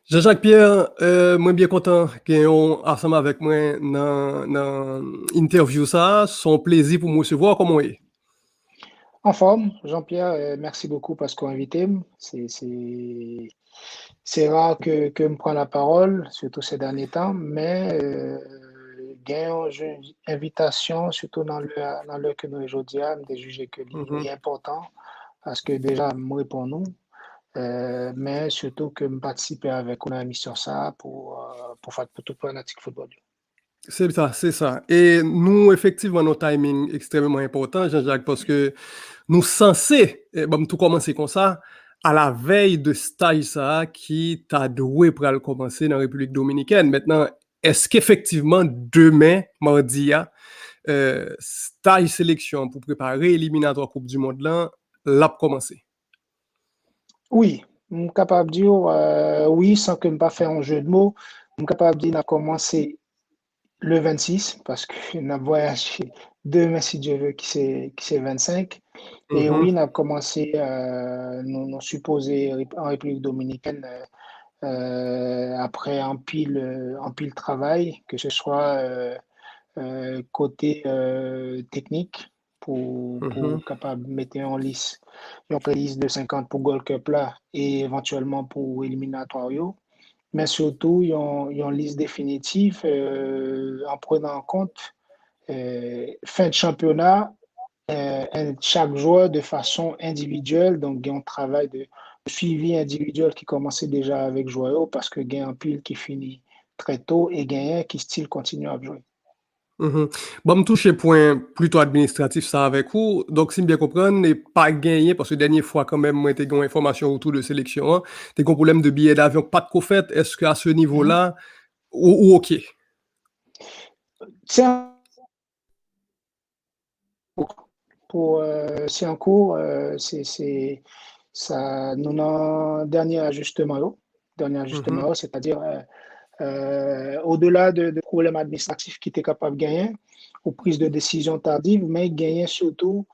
Jean-Jacques Pierre, moi bien content que on ensemble avec moi dans interview ça. Son plaisir pour me recevoir comment est. En forme, Jean-Pierre, merci beaucoup parce qu'on invité. C'est rare que me prend la parole, surtout ces derniers temps, mais gain une invitation, surtout dans le que nous aujourd'hui, de juger que Mhm. est important parce que déjà, moi pour nous, mais surtout que me participer avec une émission ça pour faire pour tout fanatique football. C'est ça, c'est ça. Et nous, effectivement, nos timing extrêmement important, Jean-Jacques, parce que nous censés, bon, tout commencer comme ça, à la veille de stage ça, qui t'a doué pour aller commencer dans la République Dominicaine. Maintenant, est-ce qu'effectivement, demain, mardi, stage sélection pour préparer l'éliminatoire Coupe du Monde là, l'a commencé? Oui, je suis capable de dire oui sans que je ne pas faire un jeu de mots. Je suis capable de dire qu'on a commencé le 26 parce qu'on a voyagé demain, si Dieu veut, qui c'est 25. Et oui, Mhm, on a commencé, nous supposé en République dominicaine après un pile travail, que ce soit côté technique mhm, pour capable de mettre en liste, une liste de 50 pour Gold Cup là et éventuellement pour éliminatoire. Mais surtout, ils ont une liste définitive en prenant en compte fin de championnat, chaque joueur de façon individuelle. Donc, il y a un travail de suivi individuel qui commençait déjà avec joueur parce que il y a un pile qui finit très tôt et il y a un qui style continue à jouer. mhm. Bon, me toucher point plutôt administratif ça avec vous. Donc, si je bien comprendre, n'est pas gagné parce que dernière fois quand même, moi, t'ai une information autour de sélection, hein, t'es un problème de billets d'avion, pas de fait. Est-ce qu'à ce Mhm. niveau-là, ou OK? C'est c'est en cours, ça, nous avons un dernier ajustement, Mhm, c'est-à-dire au-delà de problèmes administratifs qui étaient capables de gagner, ou prise de décision tardive, mais gagner surtout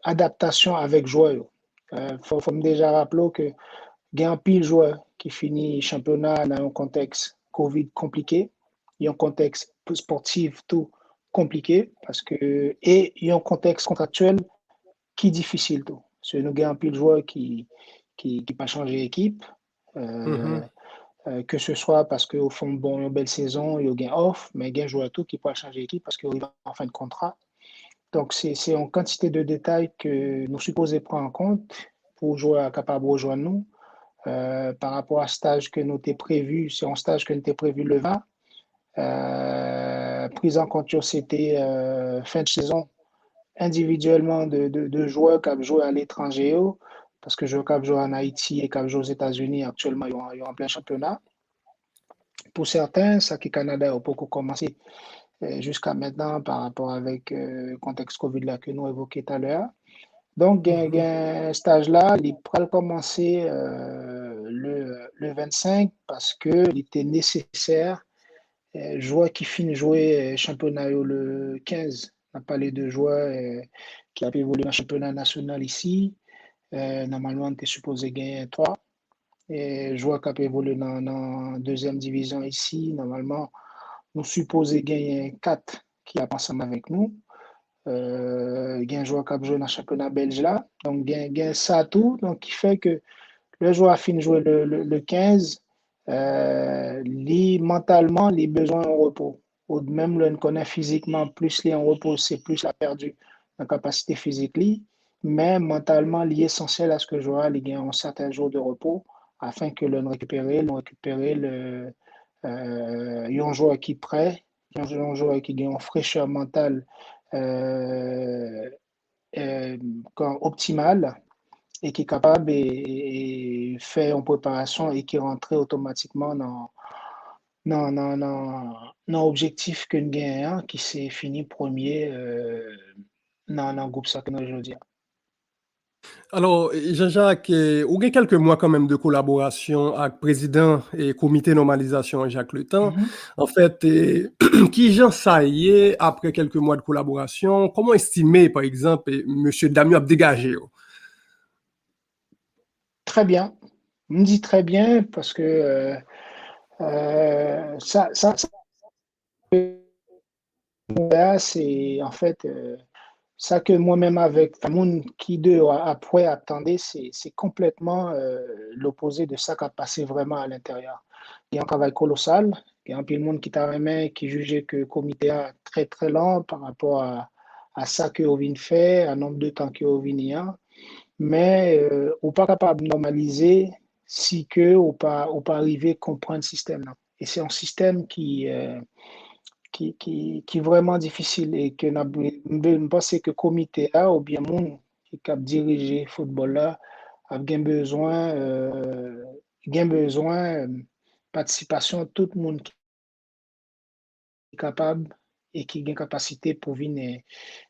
adaptation avec joueur. Faut me déjà rappeler que il y a un pile joueur qui finit championnat dans un contexte Covid compliqué, il y a un contexte sportif tout compliqué parce que et il y a un contexte contractuel qui est difficile tout. Parce que nous avons un pile joueur qui pas changé d'équipe. Euh, mhm, que ce soit parce qu'au fond, bon, une belle saison, il y a gain off, mais il y a un joueur tout qui peut changer d'équipe parce qu'il va en fin de contrat. Donc, c'est une quantité de détails que nous supposons prendre en compte pour jouer capable de rejoindre nous. Par rapport à stage que nous était prévu, c'est un stage que nous était prévu le 20. Prise en compte, c'était fin de saison individuellement de joueurs qui ont joué à l'étranger, parce que je qui joué en Haïti et qui joué aux États-Unis actuellement, ils ont en plein championnat. Pour certains, ça qui Canada a beaucoup commencé jusqu'à maintenant par rapport avec le contexte COVID là que nous évoquions tout à l'heure. Donc, mhm. un stage là, il pourra commencer le 25 parce qu'il était nécessaire. Joueur qui finit jouer championnat le 15, on a parlé de joueurs qui a évolué dans le championnat national ici. Normalement, on était supposé gagner 3. Et joueur qui a évolué dans la deuxième division ici, normalement, nous supposons gagner 4 qui a ensemble avec nous. Il y a un joueur qui a joué dans le championnat belge là. Donc, il y a ça tout. Donc, qui fait que le joueur a fini de jouer le 15. Mentalement, les besoins en repos. Ou même le connaît physiquement, plus les en repos, c'est plus la perdu la capacité physique. Mais mentalement, l'essentiel à ce que le joueur ait un certain jour de repos afin que l'on récupère un joueur qui est prêt, un joueur qui a une fraîcheur mentale euh, euh, optimale et qui est capable et fait en préparation et qui rentre automatiquement dans l'objectif que nous gagnons, qui s'est fini premier dans le groupe ça que nous aujourd'hui. Alors, Jean-Jacques, ou a quelques mois quand même de collaboration avec le président et comité normalisation Jacques Le Temps. Mhm. En fait, qui Jean ça y est, après quelques mois de collaboration, comment estimer, par exemple, Monsieur Damiot a dégagé? Très bien. On me dit très bien parce que ça c'est en fait ça que moi-même avec Famoun qui deux après attendait, c'est complètement l'opposé de ça qui a passé vraiment à l'intérieur. Il y a un travail colossal, il y a un peu de monde qui t'a remis, qui jugeait que le comité a très très lent par rapport à ça que Ovin fait, à nombre de temps que Ovin y a, mais on pas capable de normaliser si que on pas arriver à comprendre le système. Là. Et c'est un système qui est vraiment difficile et que je pense que le comité a ou bien monde qui a dirigé le football là a bien besoin bien besoin participation de tout le monde qui est capable et qui a une capacité pour venir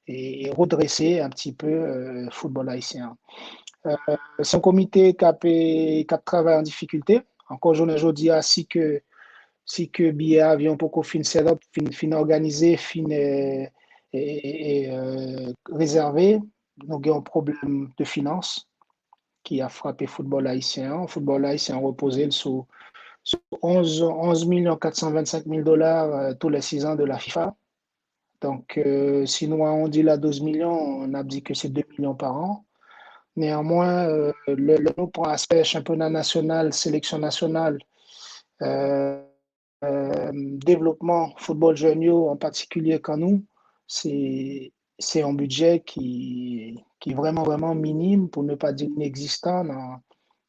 et redresser un petit peu le football haïtien. Euh, c'est un comité qui a travaillé en difficulté. Encore aujourd'hui, si que billet avion pour qu'on fin set-up, fin organisé, fin réservé, nous avons un problème de finances qui a frappé le football haïtien. Le football haïtien reposé sur 11 425 000 $ tous les 6 ans de la FIFA. Donc, si nous on dit là 12 millions, on a dit que c'est 2 millions par an. Néanmoins, nous, pour l'aspect championnat national, sélection nationale, euh, développement football junior en particulier quand nous, c'est un budget qui est vraiment, vraiment minime, pour ne pas dire inexistant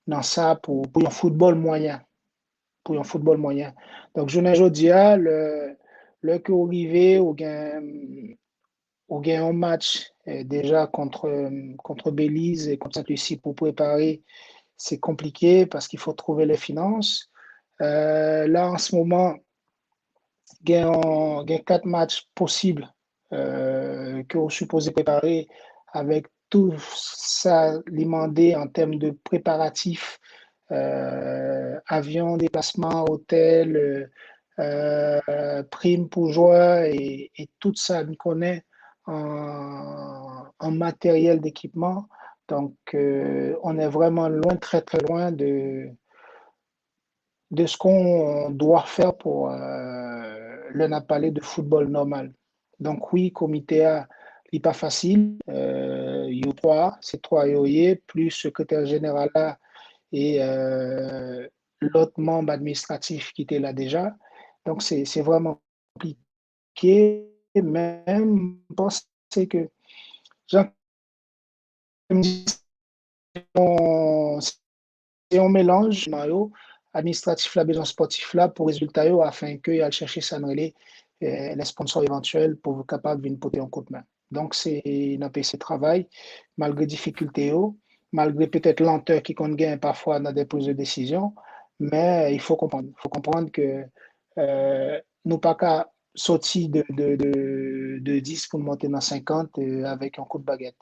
dans ça pour un football moyen. Pour un football moyen. Donc, je ne dis pas, le que arrivé au gain un match déjà contre Belize et contre Saint-Lucie pour préparer, c'est compliqué parce qu'il faut trouver les finances. Là, en ce moment, il y a 4 matchs possibles que vous supposez préparer avec tout ça demandé en termes de préparatifs, avion, déplacement, hôtel, prime pour joueurs et tout ça, on connaît en matériel d'équipement. Donc, on est vraiment loin, très, très loin de ce qu'on doit faire pour le Napalais de football normal. Donc oui, comité A, il n'est pas facile. Il y a trois, c'est trois EOE, plus secrétaire général là et l'autre membre administratif qui était là déjà. Donc c'est vraiment compliqué. Même, je pense que Jean me dit, c'est un mélange Mario, administratif là, besoin sportif là pour résultat afin qu'il aille chercher ça les sponsors éventuels pour vous capable de porter un coup de main. Donc c'est un PC travail malgré difficulté, malgré peut-être lenteur qui compte gain parfois dans des prises de décision, mais il faut comprendre que nous pas qu'à sortir de 10 pour monter dans 50 avec un coup de baguette.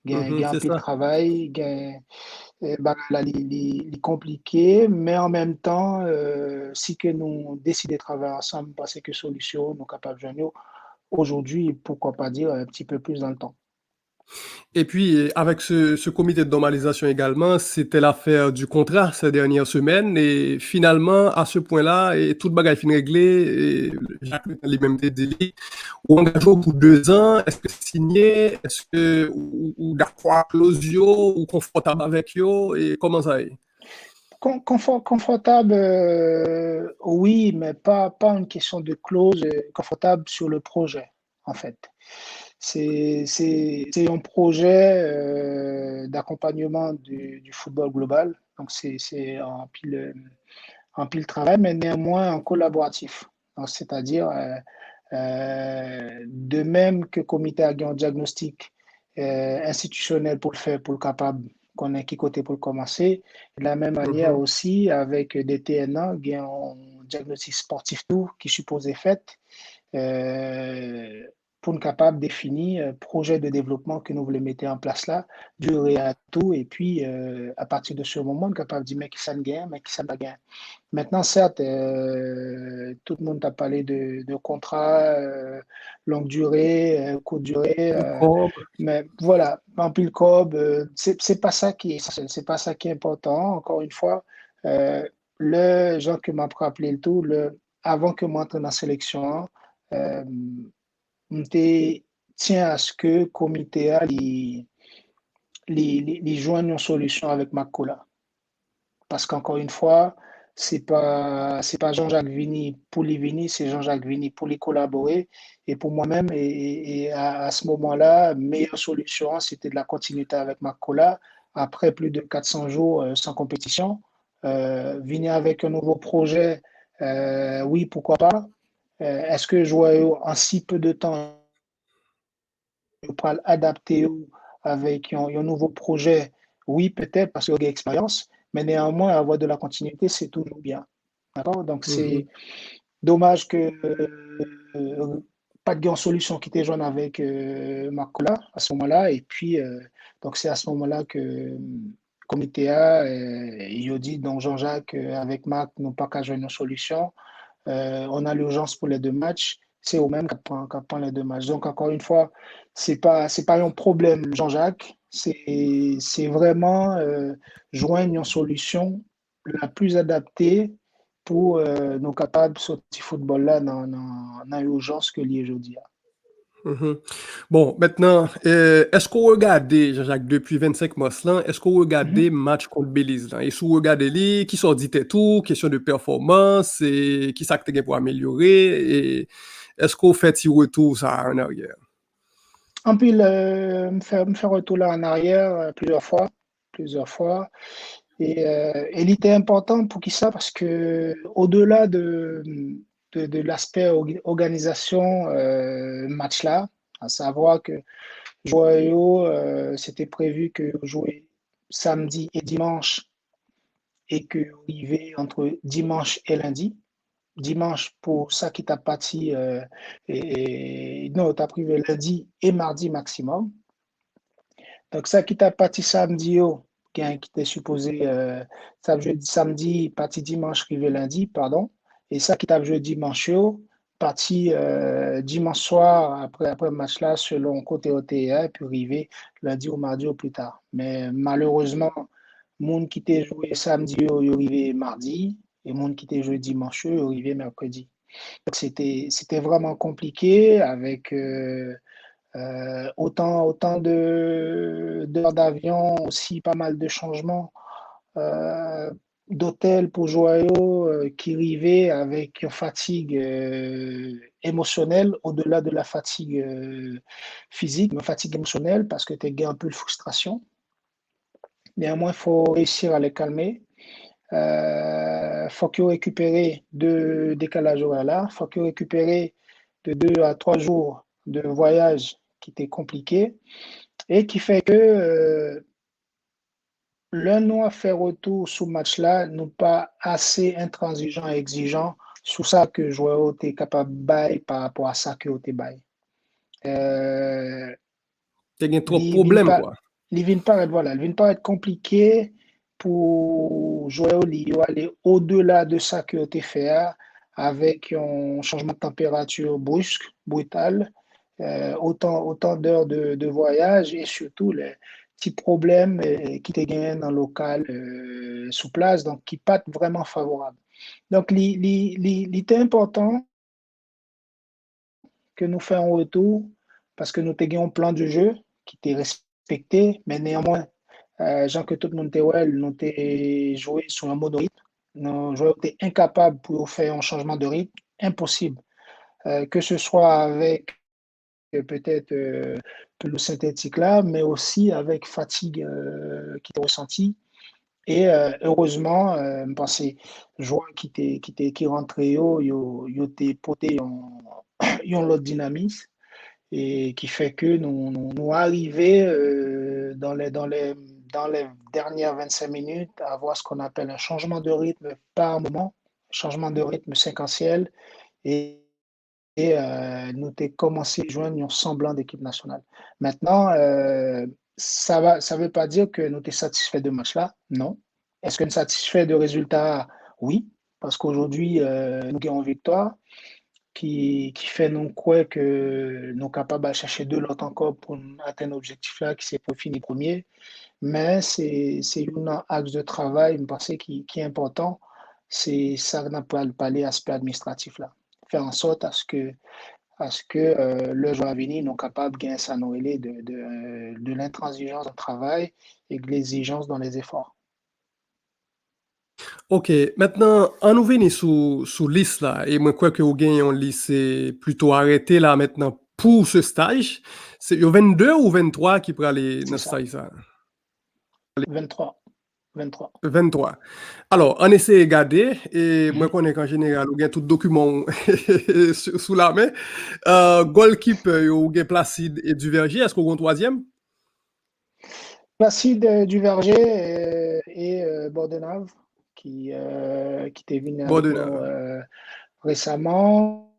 Il y a un C'est peu de ça. travail, là, il est compliqué, mais en même temps, si que nous décidons de travailler ensemble, parce que solution, nous sommes capables de joindre aujourd'hui, pourquoi pas dire un petit peu plus dans le temps. Et puis, avec ce comité de normalisation également, c'était l'affaire du contrat ces dernières semaines. Et finalement, à ce point-là, et toute bagaille fin réglée, et Jacques lui-même te dit, ou engagé pour 2 ans, est-ce que c'est signé, est-ce que, ou d'accord clause yo, ou confortable avec yo, et comment ça est? Confortable, oui, mais pas une question de clause, confortable sur le projet, en fait. C'est un projet d'accompagnement du football global. Donc, c'est en pile travail, mais néanmoins en collaboratif. Donc, c'est-à-dire, de même que le comité a un diagnostic institutionnel pour le faire, pour le capable, qu'on ait qui côté pour le commencer, de la même manière Mhm. aussi avec des TNA, il y a un diagnostic sportif tout qui suppose fait euh, pour nous capable de définir projet de développement que nous voulons mettre en place là, durée à tout, et puis à partir de ce moment, nous capable de dire mais qui ça ne gagne, mais qui ça ne gagne. Maintenant, certes, tout le monde a parlé de contrats longue durée, courte durée, D'accord. mais voilà, en pile cob, c'est pas ça qui est essentiel, c'est pas ça qui est important. Encore une fois, Le gens que m'a rappelé le tout, avant que moi entre dans la sélection, on tient à ce que le comité a joigne une solution avec Makola. Parce qu'encore une fois, c'est pas Jean-Jacques Vini pour les Vini, c'est Jean-Jacques Vini pour les collaborer. Et pour moi-même, et à ce moment-là, meilleure solution, c'était de la continuité avec Makola. Après plus de 400 jours sans compétition, Vini avec un nouveau projet, oui, pourquoi pas. Est-ce que Joao, en si peu de temps, pour adapter avec un nouveau projet, oui, peut-être parce qu'il y a expérience, mais néanmoins, avoir de la continuité, c'est toujours bien. D'accord? Donc, c'est Mhm. dommage que pas de solution qui était jointe avec Makola à ce moment-là. Et puis, donc, c'est à ce moment-là que le comité A, il a dit, donc Jean-Jacques, avec Marc, n'ont pas qu'à joindre une solution. On a l'urgence pour les deux matchs. C'est au même qu'à les deux matchs. Donc, encore une fois, c'est pas un problème, Jean-Jacques. C'est vraiment joindre une solution la plus adaptée pour nous capables de sortir football là dans l'urgence que lié aujourd'hui. Mhm. Bon, maintenant, est-ce qu'on regardait, Jean-Jacques, depuis 25 mois, là, est-ce qu'on regardait Mhm. match contre Belize là? Et si vous regardez les, qui sort dit tout, question de performance, et qui s'acte pour améliorer, et est-ce qu'on fait un retour ça en arrière? En plus, me faire retour là en arrière plusieurs fois. Et il était important pour qui ça parce que au-delà de l'aspect organisation match là, à savoir que Joyau, c'était prévu que jouer samedi et dimanche et que arriver entre dimanche et lundi. Dimanche pour ça qui t'a parti non, t'as privé lundi et mardi maximum. Donc, ça qui t'a parti samedi, qui était supposé samedi, parti dimanche, arrivé lundi, pardon. Et ça qui t'a joué dimanche, parti dimanche soir, après le match-là, selon côté OTA, puis arrivé lundi ou mardi au plus tard. Mais malheureusement, monde qui t'a joué samedi, il est arrivé mardi, et monde qui t'a joué dimanche, il est arrivé mercredi. Donc, c'était vraiment compliqué avec. Autant d'heures d'avion, aussi pas mal de changements d'hôtel pour Joyau qui arrivait avec une fatigue émotionnelle au-delà de la fatigue physique, mais fatigue émotionnelle parce que tu as un peu de frustration. Néanmoins, il faut réussir à les calmer. Faut qu'ils récupèrent de décalage horaire là. Faut qu'ils récupèrent de 2 à 3 jours de voyage qui était compliqué et qui fait que le nous a fait retour sur match-là, nous pas assez intransigeant et exigeant sur ça que joueur était capable de bailler par rapport à ça que était bail. Euh, Il y a trop de il vient problèmes, pas, quoi. il vient pas, voilà, il vient pas être compliqué pour jouer au lit, aller au-delà de ça que était fait avec un changement de température brusque, brutal, autant d'heures de voyage et surtout les petits problèmes qui te gagnent dans le local sous place, donc qui pas vraiment favorable. Donc, il était important que nous fassions un retour parce que nous avons un plan de jeu qui était respecté, mais néanmoins, Jean que tout le monde était well, nous avons joué sur un mode rythme. Nos joueurs étaient incapables pour faire un changement de rythme, impossible. Que ce soit avec peut-être le synthétique là, mais aussi avec fatigue qui était ressentie. Et heureusement, je pense joueur qui rentrait haut, il était porté en l'autre dynamisme et qui fait que nous arrivons dans les dernières 25 minutes à avoir ce qu'on appelle un changement de rythme par moment, changement de rythme séquentiel et nous avons commencé à joindre un semblant d'équipe nationale. Maintenant, ça veut pas dire que nous sommes satisfaits de match-là, non. Est-ce que nous sommes satisfaits de résultats? Oui, parce qu'aujourd'hui, nous avons une victoire qui fait nous croire que nous sommes capables de chercher de l'autre encore pour atteindre l'objectif là qui s'est pour finir premier. Mais c'est un axe de travail, je pense, qui est important. C'est ça n'a pas parler aspect administratif là. Faire en sorte à ce que le joueur à venir sont capables de gagner sa noëlée de l'intransigeance dans le travail et de l'exigence dans les efforts. Ok, maintenant, on nous vient sous liste là, et moi, quoi que vous gagnez en liste, c'est plutôt arrêté là maintenant pour ce stage. C'est le 22 ou 23 qui pourra aller dans C'est ce ça. stage ça? 23. 23. 23. Alors, on essaie de regarder, et moi, Mhm. connais qu'en général, on a tout document sous la main. Goalkeeper, on a Placide et Duverger. Est-ce qu'on a un troisième? Placide Duverger et Bordenave qui était venu Bon, avec nous récemment.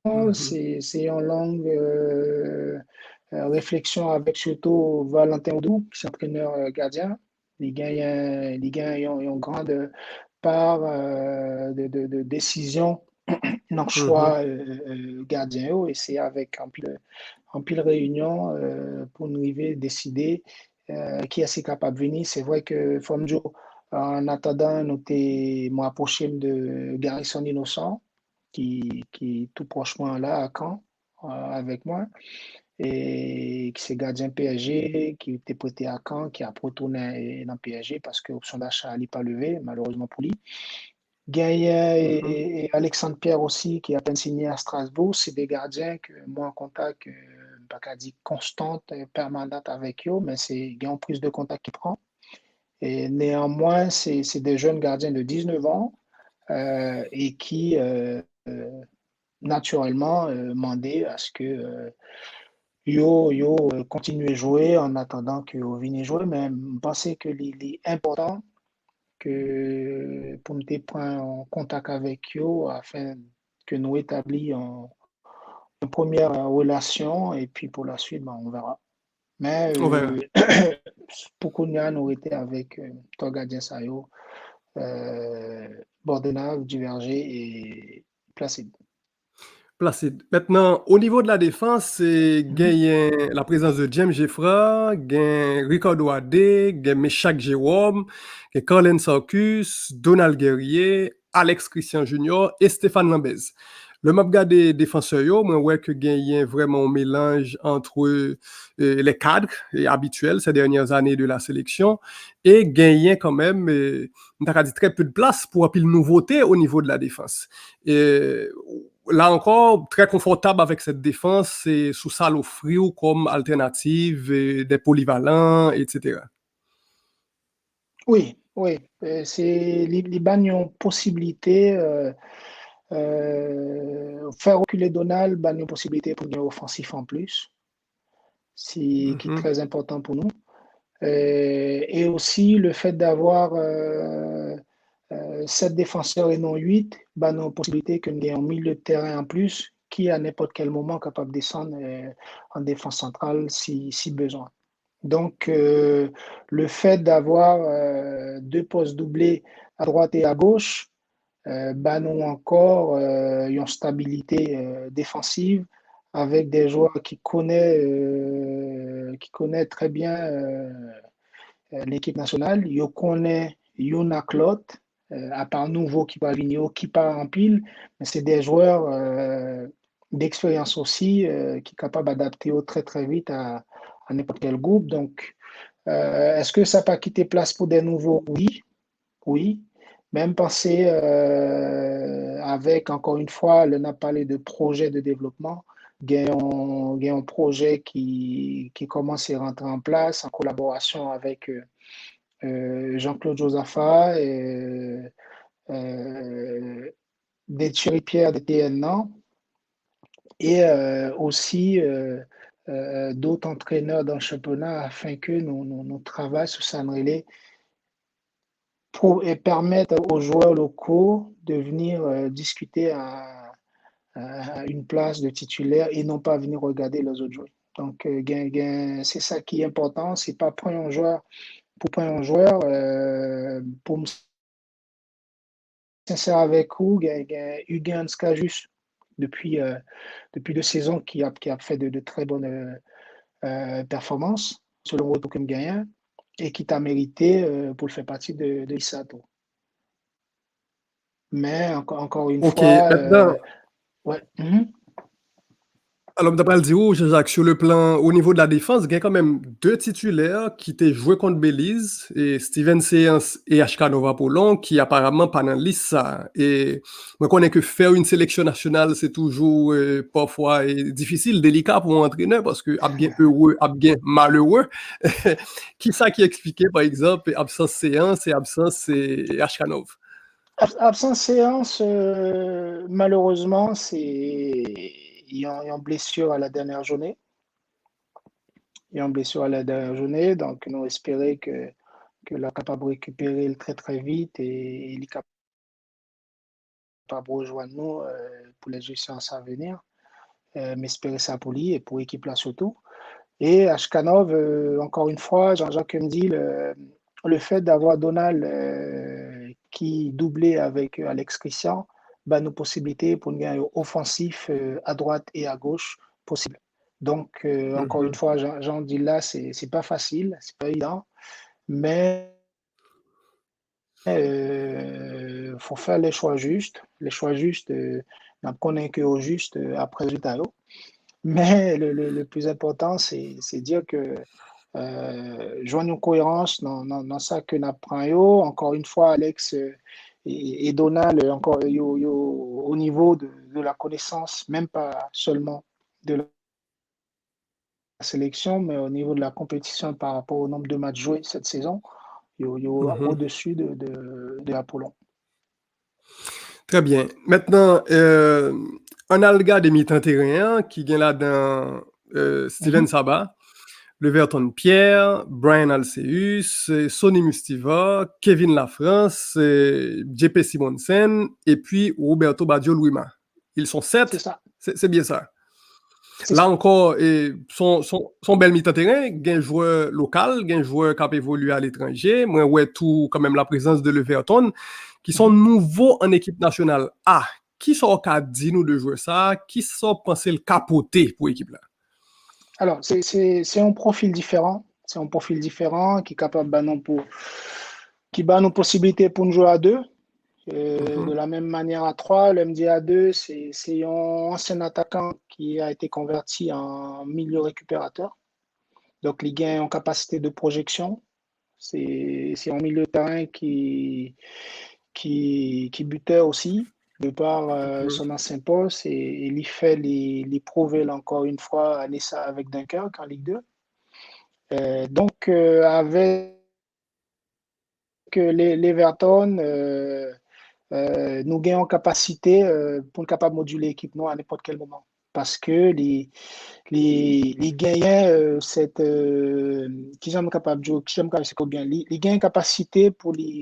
mhm, C'est en longue réflexion avec surtout Valentin Oudou, qui est entraîneur gardien. Les gars ont une grande part de décision dans le mhm. choix gardien et c'est avec en pile réunion pour nous arriver décider qui est assez capable de venir. C'est vrai que Fomjo, en attendant, nous approché de Garrison Innocent, qui est tout prochement là à Caen avec moi, et qui c'est gardien PSG, qui était prêté à Caen, qui a retourné dans PSG parce que l'option d'achat n'est pas levée, malheureusement pour lui. Gaïa Mhm. et Alexandre Pierre aussi, qui a peine signé à Strasbourg, c'est des gardiens que moi en contact, pas qu'à dire constante, permanente avec eux, mais c'est en prise de contact qui prend. Et néanmoins, c'est des jeunes gardiens de 19 ans et qui, naturellement, demandaient à ce que yo continue à jouer en attendant que yo vienne jouer. Mais je pense que l'important que pour me prendre en contact avec eux afin que nous établissions une première relation et puis pour la suite, ben, on verra. Mais On verra. pour qu'on y a, nous été avec toi, gardien Sayo, Bordenave, Duverger et Placide. Placide. Maintenant, au niveau de la défense, c'est Mhm. gagné la présence de James Jeffra, gain Ricardo Ade, gain Meshach Jérôme, gain Colin Sarkus, Donald Guerrier, Alex Christian Junior et Stéphane Lambez. Le map des défenseurs, yo, moi, ouais que gagné vraiment un mélange entre les cadres habituels ces dernières années de la sélection et gagné quand même, on a dit très peu de place pour appuyer nouveauté au niveau de la défense. Et là encore, très confortable avec cette défense, c'est sous ça l'offrir comme alternative, des polyvalents, etc. Oui, oui, c'est les bagnes ont possibilité faire reculer Donald, bagnes ont possibilité pour gagner offensif en plus, qui est Mhm. très important pour nous. Et aussi le fait d'avoir 7 défenseurs et non 8, bah, nos possibilités que nous ayons un milieu de terrain en plus qui à n'importe quel moment capable de descendre en défense centrale si besoin. Donc le fait d'avoir deux postes doublés à droite et à gauche, bah, nous encore une stabilité défensive avec des joueurs qui connaissent très bien l'équipe nationale. Je connais Yuna Klot, à part nouveau qui va venir, qui part en pile, mais c'est des joueurs d'expérience aussi qui sont capables d'adapter très très vite à n'importe quel groupe. Donc, est-ce que ça n'a pas quitté place pour des nouveaux? Oui, oui. Même penser avec, encore une fois, on a parlé de projet de développement. Il y a un projet qui commence à rentrer en place en collaboration avec Jean-Claude Josaphat et des Thierry Pierre de TNA et aussi d'autres entraîneurs dans le championnat afin que nous travaillions sur ça pour et permettre aux joueurs locaux de venir discuter à une place de titulaire et non pas venir regarder les autres jouer. Donc, c'est ça qui est important. C'est pas prendre un joueur pour prendre un joueur. Pour me sincère avec vous, Huguin Skajus depuis, depuis 2 saisons qui a fait de très bonnes performances. selon retour que me gagne et qui t'a mérité pour le faire partie de l'ISATO. Mais encore une OK, fois, maintenant, ouais. alors d'après le dire, Jean-Jacques, sur le plan, au niveau de la défense, il y a quand même deux titulaires qui étaient joué contre Belize, et Steven Séance et Ashkanova Apollon, qui apparemment pas dans la liste ça. Et moi, connais que faire une sélection nationale, c'est toujours parfois difficile, délicat pour un entraîneur, parce que bien heureux, bien malheureux. Qui ça qui expliquait, par exemple, absence Séance et absence Ashkanov? Absence séance, malheureusement, il y a une blessure à la dernière journée. Il y a une blessure à la dernière journée, donc nous espérons que là capable de récupérer très très vite et il est capable de rejoindre nous pour les séances à venir. Mais espérer ça pour lui et pour l'équipe là surtout. Et Ashkanov, encore une fois, Jean-Jacques me dit le fait d'avoir Donald qui doublait avec Alex Christian, bah, nos possibilités pour une gagne offensif à droite et à gauche possible. Donc, encore une fois, Jean dit là, c'est pas facile, c'est pas évident, mais faut faire les choix justes. Les choix justes, on connaît que au juste après le résultat. Mais le plus important, c'est dire que joindre une cohérence dans ça que nous apprenons. Encore une fois, Alex et Donald, encore au niveau de la connaissance, même pas seulement de la sélection, mais au niveau de la compétition par rapport au nombre de matchs joués cette saison, au-dessus de Apollon. Très bien. Maintenant, un alga des mi-temps qui vient là dans Steven Sabah, Leverton Pierre, Brian Alceus, Sonny Mustiva, Kevin Lafrance, JP Simonsen et puis Roberto Baggio Luima. Ils sont C'est 7. ça. C'est bien ça. C'est Là ça. encore, son bel mi-temps-terrain, il y a un joueur local, il y a un joueur qui a évolué à l'étranger. Moi, ouais, tout quand même la présence de Leverton, qui sont nouveaux en équipe nationale. Ah, qui sont qu'à dire nous de jouer ça? Qui sont pensé le capoter pour l'équipe là? Alors, c'est un profil différent. C'est un profil différent qui est capable qui bat nos possibilités pour nous jouer à deux. De la même manière à trois, le MD à deux, c'est un ancien attaquant qui a été converti en milieu récupérateur. Donc, il gagne en capacité de projection. C'est un milieu de terrain qui buteur aussi, de par son ancien poste, et il fait les prouver encore une fois avec Dunkerque en Ligue 2. Donc, avec l'Everton, nous gagnons capacité pour être capable de moduler l'équipe à n'importe quel moment. Parce que les gagnants, qui sont capables de jouer, qui sont capables de bien, les gagnants capacité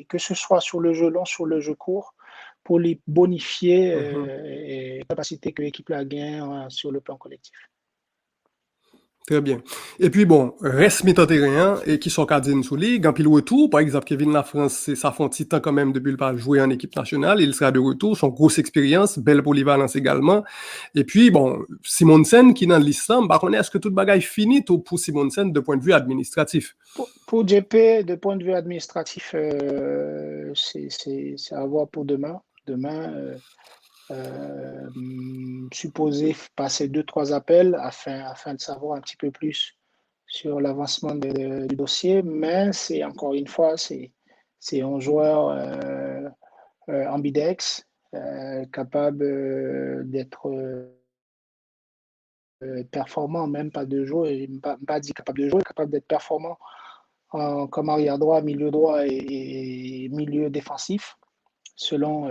que ce soit sur le jeu long, sur le jeu court, pour les bonifier et capacité que l'équipe a gagne sur le plan collectif. Très bien. Et puis bon, reste mi-temps-terrain et qui sont cardines sous ligue. En pile retour, par exemple, Kevin Lafrance, ça fait un petit temps quand même depuis le pas jouer en équipe nationale. Il sera de retour, son grosse expérience, belle polyvalence également. Et puis bon, Simonsen qui est dans l'Islam, bah, est-ce que toute bagaille finit pour Simonsen de point de vue administratif? Pour JP, de point de vue administratif, c'est à voir pour demain. Demain, supposé passer 2-3 appels afin de savoir un petit peu plus sur l'avancement du dossier, mais c'est encore une fois, c'est un joueur ambidex, capable d'être performant, même pas de jouer, pas dit capable de jouer, capable d'être performant comme arrière droit, milieu droit et milieu défensif, selon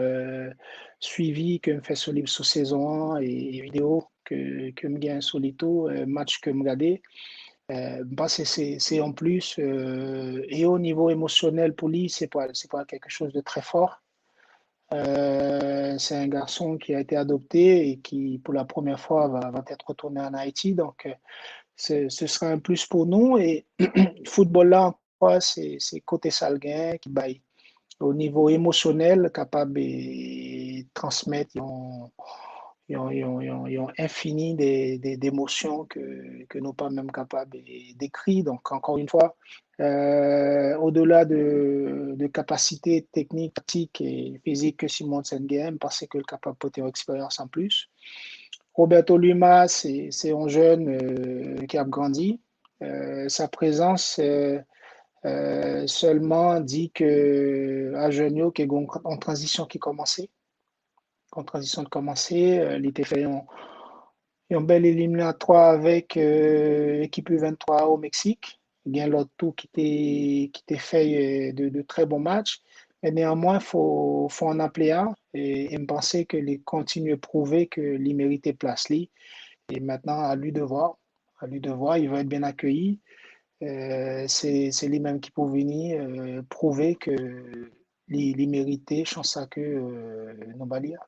suivi que me fait Solib sous saison 1 et vidéo que me gagne Solito, match que me regardé. Bah c'est en plus, et au niveau émotionnel pour lui, c'est pas quelque chose de très fort. C'est un garçon qui a été adopté et qui, pour la première fois, va être retourné en Haïti. Donc, ce sera un plus pour nous. Et le football là, c'est côté Salguin qui baille au niveau émotionnel, capable de transmettre ils ont infini d'émotions que nous pas même capables d'écrire. Donc, encore une fois, au-delà de capacités techniques, tactiques et physiques que Simon Tsengame, parce que le capable de porter une expérience en plus. Roberto Luma, c'est un jeune qui a grandi. Sa présence seulement dit que à Genio, qui est en transition qui commençait, en transition de commencer, il était fait un bel éliminatoire avec l'équipe U23 au Mexique. Il y a l'autre tout qui était fait de très bons matchs. Mais néanmoins, faut en appeler un et me penser que les continue à prouver que il méritait place li. Et maintenant, à lui de voir. À lui de voir, il va être bien accueilli. C'est lui-même qui peut venir prouver que il méritait, chance à que nous balia.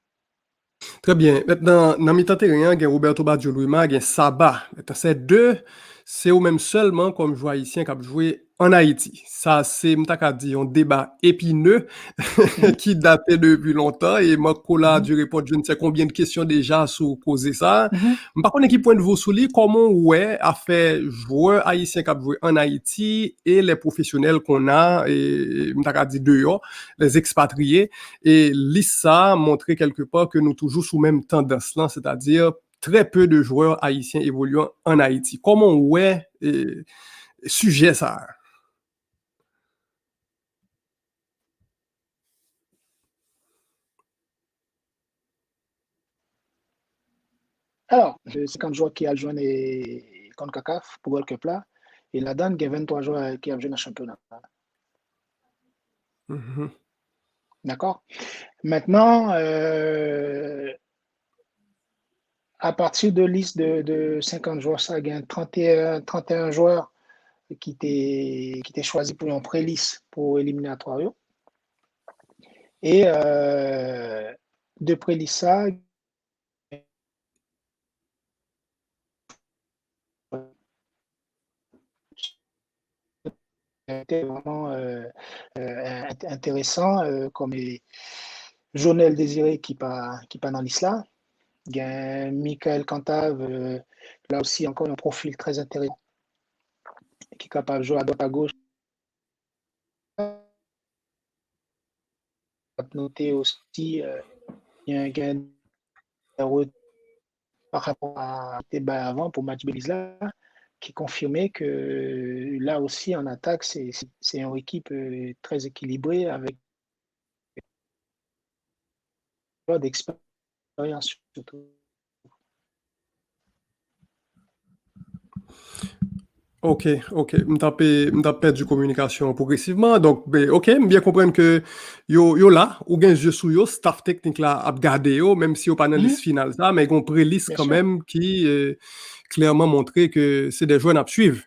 Très bien. Maintenant, dans mi-temps terrain, il y a Roberto Baggio Luima, il y a Saba. Maintenant, ces deux, c'est au même seulement comme joueur haïtien qui a joué en Haïti. Ça, c'est, m'ta dit, un débat épineux Mhm, qui datait depuis longtemps et Makola a mhm, dû répondre je ne sais combien de questions déjà sur causer ça. mhm. Par contre, qui point de vue sur lui, comment ouais a fait joueur haïtien qui a joué en Haïti et les professionnels qu'on a et m'ta dit dehors, les expatriés et l'ISA a montré quelque part que nous toujours sous même tendance là, c'est-à-dire très peu de joueurs haïtiens évoluant en Haïti. Comment ouais sujet ça? Alors, 50 joueurs qui a joué contre CACAF pour World Cup là, et là-dedans, il y a 23 joueurs qui ont joué dans le championnat. Mhm. D'accord? Maintenant, à partir de liste de 50 joueurs, ça gagne 31 joueurs qui étaient choisis pour un pré-liste pour éliminatoire. Et de pré-liste, ça, c'était vraiment intéressant, comme Jonel Désiré qui pas dans l'islam. Il y a Michael Cantave, là aussi encore un profil très intéressant, qui est capable de jouer à droite à gauche. Noter aussi, il y a un gain par rapport à débat avant pour Match Belizla, qui confirmait que là aussi en attaque, c'est une équipe très équilibrée avec d'expérience surtout. Ok, ok. M'tap perdu communication progressivement. Donc, ben, ok, bien comprendre que yo là, ou gen jeu sou yo, staff technique là ap gade yo, même si yo pas dans liste Mhm, finale ça, mais gon pré-liste bien quand sûr. même qui clairement montré que c'est des joueurs à suivre.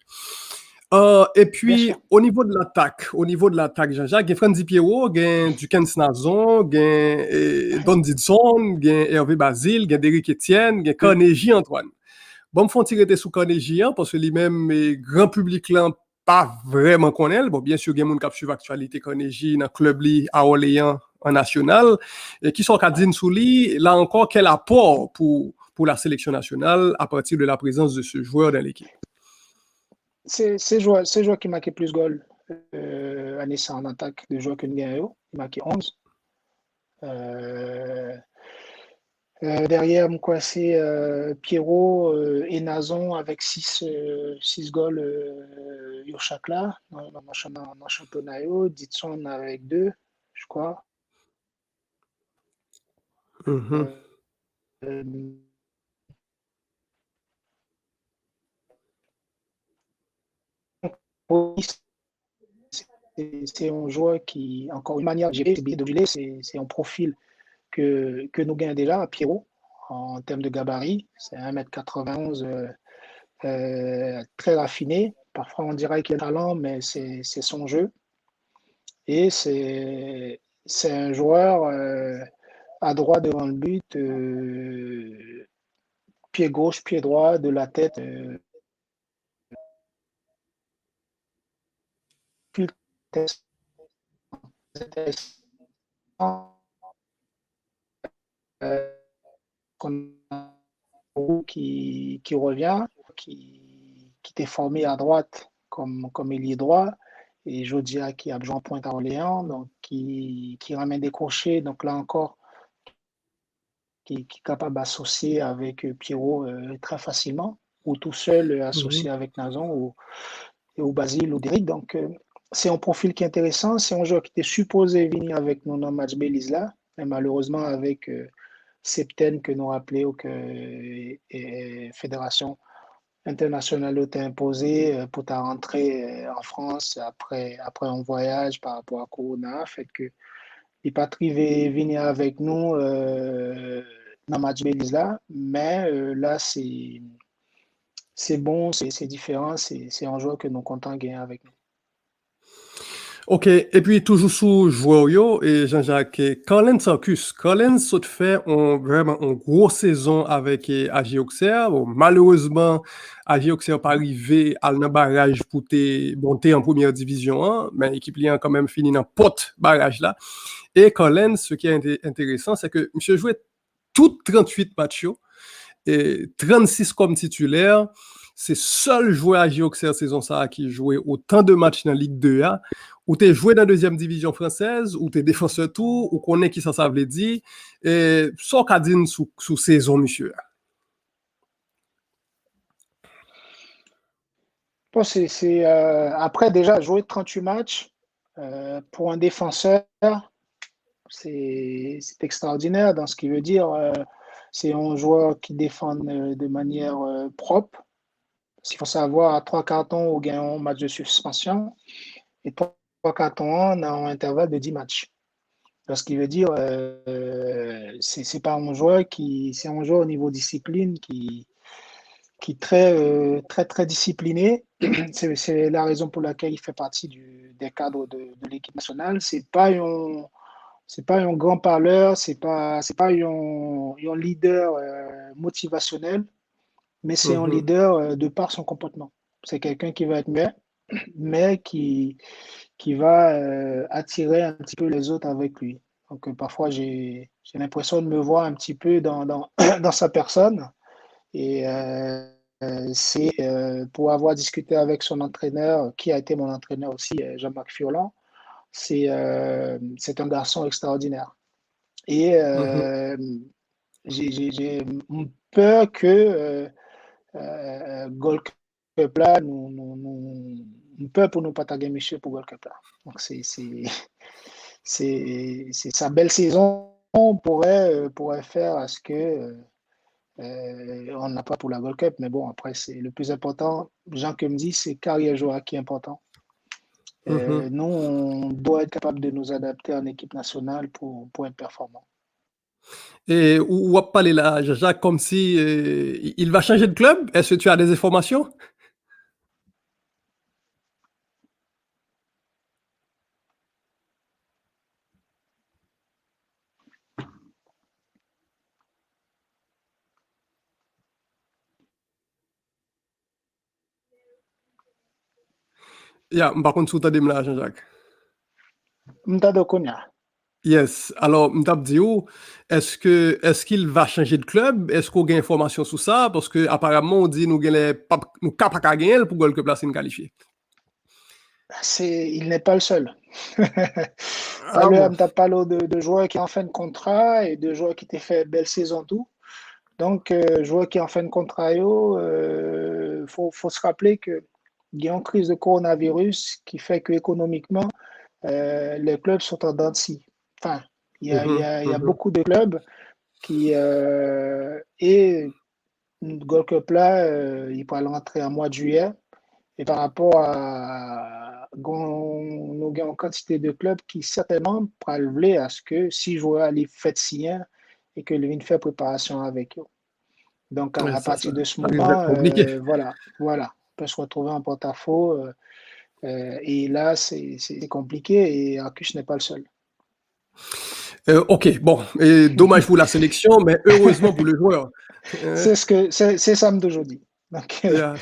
Et Bien puis, sûr. au niveau de l'attaque, Jean-Jacques, gen Franzi Pierrot, gen Duken Snazon, gen Don Didson, gen Hervé Basile, gen Derrick Etienne, gen Carnegie Antoine. Bon, me font tirer sous Carnegie, hein, parce que lui-même, grand public là, pas vraiment connaît. Bon, bien sûr, il y a des gens qui suivent l'actualité Carnegie dans le club li à Orléans en national, et qui sont cadines sous lui, là encore, quel apport pour la sélection nationale à partir de la présence de ce joueur dans l'équipe. C'est joueur qui marquait plus de goals à Nice en attaque, de joueurs que nous gagnons. Il marquait 11. Euh, derrière, c'est Pierrot et Nazon avec 6 goals chaque là, dans le championnat. Ditson avec 2, je crois. Mhm. Euh, c'est un joueur qui, encore une manière de gérer, c'est un profil que nous gagnons déjà, Pierrot, en termes de gabarit. C'est 1,91 m, très raffiné. Parfois, on dirait qu'il a un talent, mais c'est son jeu. Et c'est un joueur à droit devant le but, pied gauche, pied droit, de la tête, plus intéressant qu'on revient, qui était formé à droite comme ailier droit, et Jodia qui a besoin de pointe à Orléans, donc qui ramène des crochets, donc là encore, qui est capable d'associer avec Pierrot très facilement, ou tout seul associé avec Nazon ou Basile ou Derrick. Donc, c'est un profil qui est intéressant. C'est un joueur qui était supposé venir avec nous dans le match Belize là, mais malheureusement, avec Septen que nous rappelons que Fédération internationale t'a imposé pour ta rentrée en France après un voyage par rapport à Corona, fait que il pas privé venir avec nous dans le match Belize là, mais là, c'est bon, c'est différent, c'est un joueur que nous comptons gagner avec nous. Ok, et puis toujours sous joueur yo, et Jean-Jacques, Colin Sarkus, Colin saute fait vraiment une grosse saison avec AG Auxerre. Bon, malheureusement, AG Auxerre pas arrivé à un barrage pour monter en première division 1, mais l'équipe a quand même fini dans pote barrage là. Et Colin, ce qui est intéressant, c'est que monsieur jouait toutes 38 matchs et 36 comme titulaire. C'est seul joueur à Auxerre saison ça qui jouait autant de matchs dans la Ligue 2A, ou tu joué dans la deuxième division française, ou tu es défenseur tout, ou connaît qui ça veut dire, et sans cadine sous saison, monsieur. Bon, après déjà jouer 38 matchs pour un défenseur, c'est extraordinaire dans ce qui veut dire c'est un joueur qui défend de manière propre. Il faut savoir à 3 cartons ou gagnant un match de suspension et 3 cartons dans un intervalle de 10 matchs. Ce qui veut dire c'est pas un joueur c'est un joueur au niveau discipline qui est très discipliné. C'est la raison pour laquelle il fait partie des cadres de l'équipe nationale. C'est pas un grand parleur, c'est pas un leader motivationnel, mais c'est un leader de par son comportement. C'est quelqu'un qui va être mais qui va attirer un petit peu les autres avec lui. Donc parfois j'ai l'impression de me voir un petit peu dans sa personne. Et c'est pour avoir discuté avec son entraîneur, qui a été mon entraîneur aussi, Jean-Marc Furlan, c'est un garçon extraordinaire. Et j'ai peur que Gold Cup là, nous peur pour nous partager Michel pour Gold Cup là. Donc c'est sa belle saison pourrait faire à ce que on n'a pas pour la Gold Cup, mais bon, après, c'est le plus important. Jean que me dit, c'est carrière joueur qui est important. Nous, on doit être capable de nous adapter en équipe nationale pour être performant. Et ou va parler là, Jacques, comme si il va changer de club. Est-ce que tu as des informations? Par contre, sous ta là, Jean-Jacques. Mtado Konya. Yes. Alors, m'tap dit est-ce qu'il va changer de club? Est-ce qu'on a information sur ça? Parce que apparemment, on dit nous capables pas gagner pour que le club là c'est qualifié. Il n'est pas le seul. Ah bon. T'as parlé de joueurs qui ont en fin de contrat et de joueurs qui t'ont fait belle saison tout. Donc, joueurs qui ont en fin de contrat, faut se rappeler qu'il y a une crise de coronavirus qui fait que économiquement, les clubs sont en dents de scie. Enfin, il y a beaucoup de clubs qui et Gold Cup là, il pourra rentrer en mois de juillet. Et par rapport à nous avons une quantité de clubs qui certainement pourraient à ce que si joueurs allaient faire signer et que le fait préparation avec eux. Donc Ouais, à partir de ce moment, compliqué. voilà, on peut se retrouver en porte-à-faux. Et là, c'est compliqué et Arcus n'est pas le seul. Ok, bon, et dommage pour la sélection, mais heureusement pour le joueur. C'est ça d'aujourd'hui. Donc, Yeah.